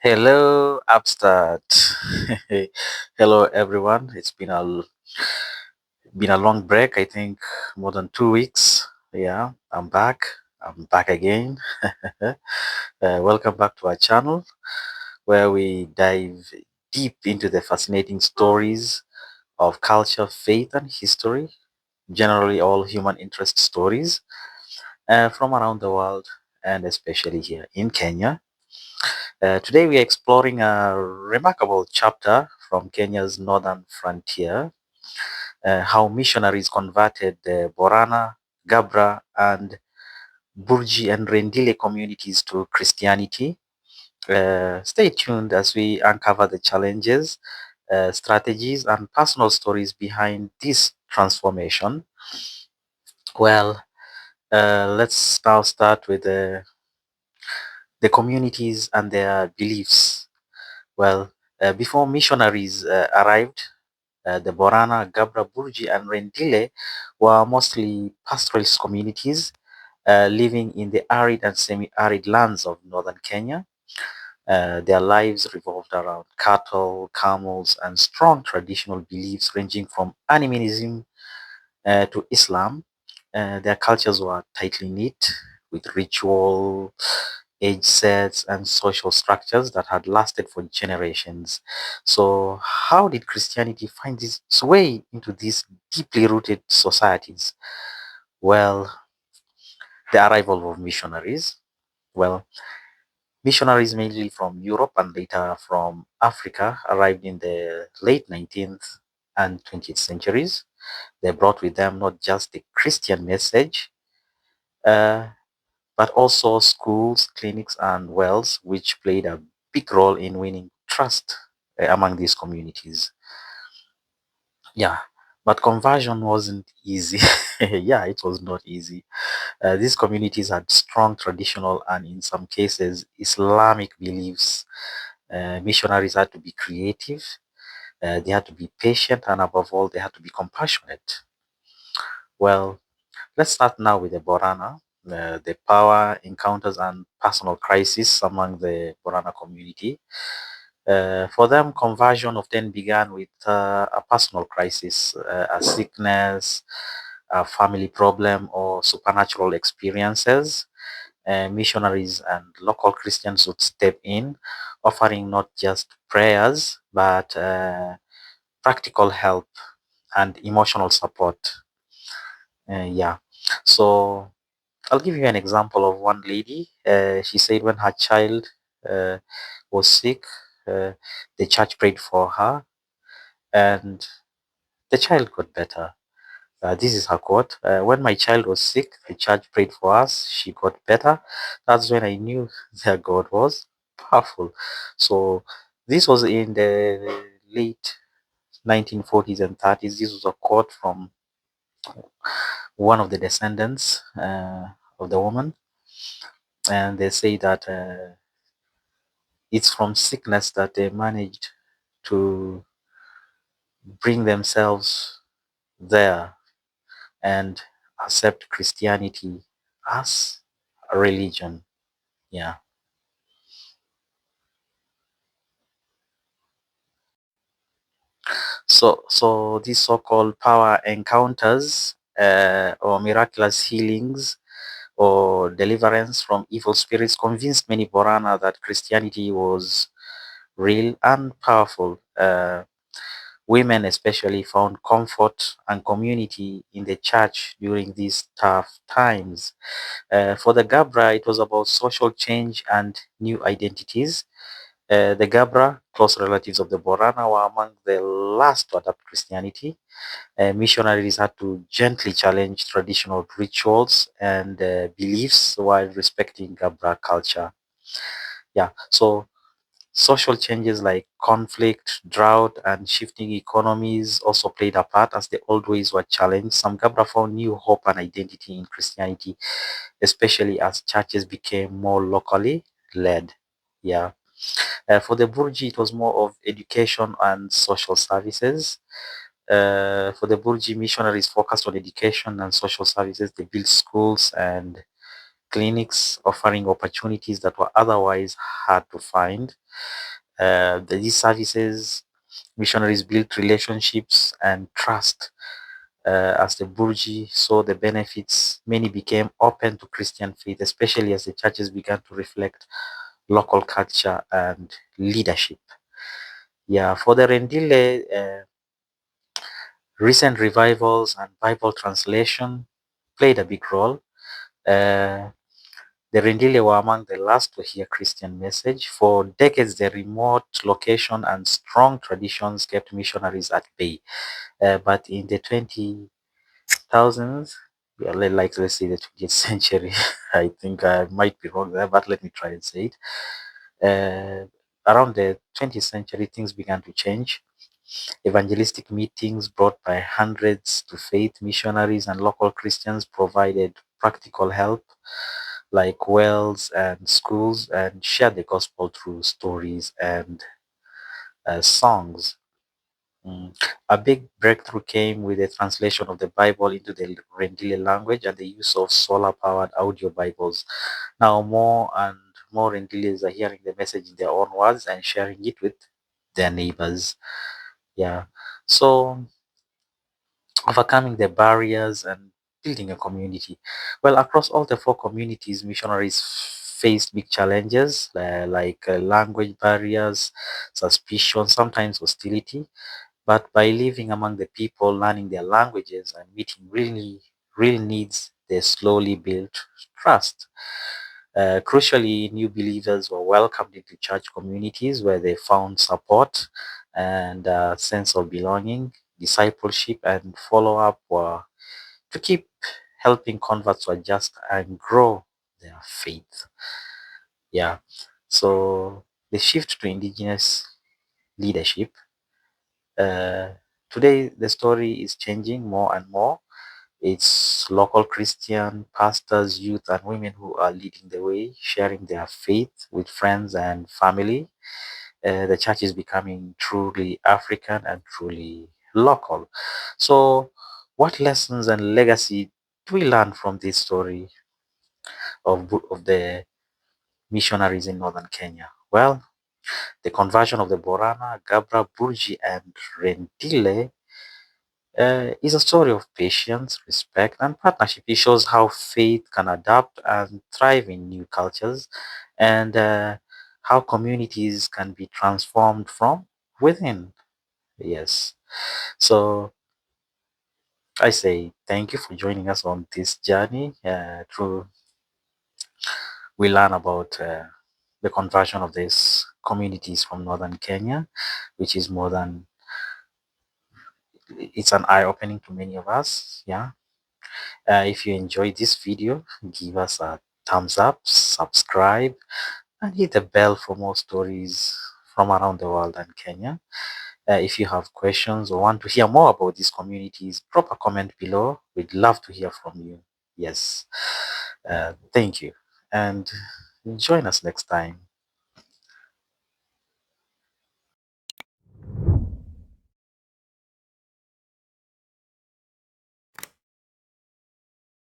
Hello, Upstart. Hello, everyone. It's been a long break. I think more than 2 weeks. Yeah, I'm back. I'm back again. Welcome back to our channel where we dive deep into the fascinating stories of culture, faith, and history. Generally, all human interest stories from around the world, and especially here in Kenya. Today, we are exploring a remarkable chapter from Kenya's northern frontier, how missionaries converted the Borana, Gabra, and Burji and Rendille communities to Christianity. Stay tuned as we uncover the challenges, strategies, and personal stories behind this transformation. Well, let's now start with the communities and their beliefs. Well, before missionaries arrived, the Borana, Gabra, Burji, and Rendille were mostly pastoralist communities living in the arid and semi-arid lands of northern Kenya. Their lives revolved around cattle, camels, and strong traditional beliefs ranging from animism to Islam. Their cultures were tightly knit with ritual, age sets, and social structures that had lasted for generations. So, how did Christianity find its way into these deeply rooted societies? Well, the arrival of missionaries. Well, missionaries mainly from Europe and later from Africa arrived in the late 19th and 20th centuries. They brought with them not just the Christian message, uh, but also schools, clinics, and wells, which played a big role in winning trust among these communities. Yeah, but conversion wasn't easy. Yeah, it was not easy. These communities had strong traditional and, in some cases, Islamic beliefs. Missionaries had to be creative, they had to be patient, and above all, they had to be compassionate. Well, let's start now with the Borana, the power, encounters, and personal crisis among the Borana community. For them, conversion often began with a personal crisis, a sickness, a family problem, or supernatural experiences. Missionaries and local Christians would step in, offering not just prayers, but practical help and emotional support. Yeah. So I'll give you an example of one lady. She said when her child uh, was sick, uh, the church prayed for her and the child got better. This is her quote. When my child was sick, the church prayed for us. She got better. That's when I knew that God was powerful. So this was in the late 1940s and 30s. This was a quote from one of the descendants of the woman. And they say that it's from sickness that they managed to bring themselves there and accept Christianity as a religion. Yeah. So these so-called power encounters or miraculous healings or deliverance from evil spirits convinced many Borana that Christianity was real and powerful. Women especially found comfort and community in the church during these tough times. For the Gabra, it was about social change and new identities. The Gabra, close relatives of the Borana, were among the last to adopt Christianity. Missionaries had to gently challenge traditional rituals and beliefs while respecting Gabra culture. Yeah, so social changes like conflict, drought, and shifting economies also played a part as the old ways were challenged. Some Gabra found new hope and identity in Christianity, especially as churches became more locally led. Yeah. For the Burji, it was more of education and social services. For the Burji, missionaries focused on education and social services. They built schools and clinics offering opportunities that were otherwise hard to find. These services, missionaries built relationships and trust. As the Burji saw the benefits, many became open to Christian faith, especially as the churches began to reflect local culture and leadership. Yeah, for the Rendille, recent revivals and Bible translation played a big role. Uh, the Rendille were among the last to hear Christian message. For decades, their remote location and strong traditions kept missionaries at bay. But in the 20,000s, yeah, like let's say the 20th century, I think I might be wrong there, but let me try and say it. Around the 20th century, things began to change. Evangelistic meetings brought by hundreds to faith, missionaries and local Christians provided practical help like wells and schools and shared the gospel through stories and songs. A big breakthrough came with the translation of the Bible into the Rendille language and the use of solar-powered audio Bibles. Now more and more Rendilles are hearing the message in their own words and sharing it with their neighbors. Yeah. So overcoming the barriers and building a community. Well, across all the four communities, missionaries faced big challenges like language barriers, suspicion, sometimes hostility. But by living among the people, learning their languages, and meeting real needs, they slowly built trust. Crucially, new believers were welcomed into church communities where they found support and a sense of belonging. Discipleship and follow up were to keep helping converts to adjust and grow their faith. Yeah. So the shift to indigenous leadership. Uh, Today, the story is changing more and more. It's local Christian pastors, youth, and women who are leading the way, sharing their faith with friends and family. The church is becoming truly African and truly local. So, what lessons and legacy do we learn from this story of the missionaries in northern Kenya? Well, the conversion of the Borana, Gabra, Burji, and Rendille is a story of patience, respect, and partnership. It shows how faith can adapt and thrive in new cultures, and how communities can be transformed from within. Yes. So I say thank you for joining us on this journey. Through we learn about the conversion of these communities from northern Kenya, which is more than it's an eye opening to many of us. Yeah. If you enjoyed this video, give us a thumbs up, subscribe, and hit the bell for more stories from around the world and Kenya. If you have questions or want to hear more about these communities, drop a comment below. We'd love to hear from you. Yes. Thank you. And join us next time.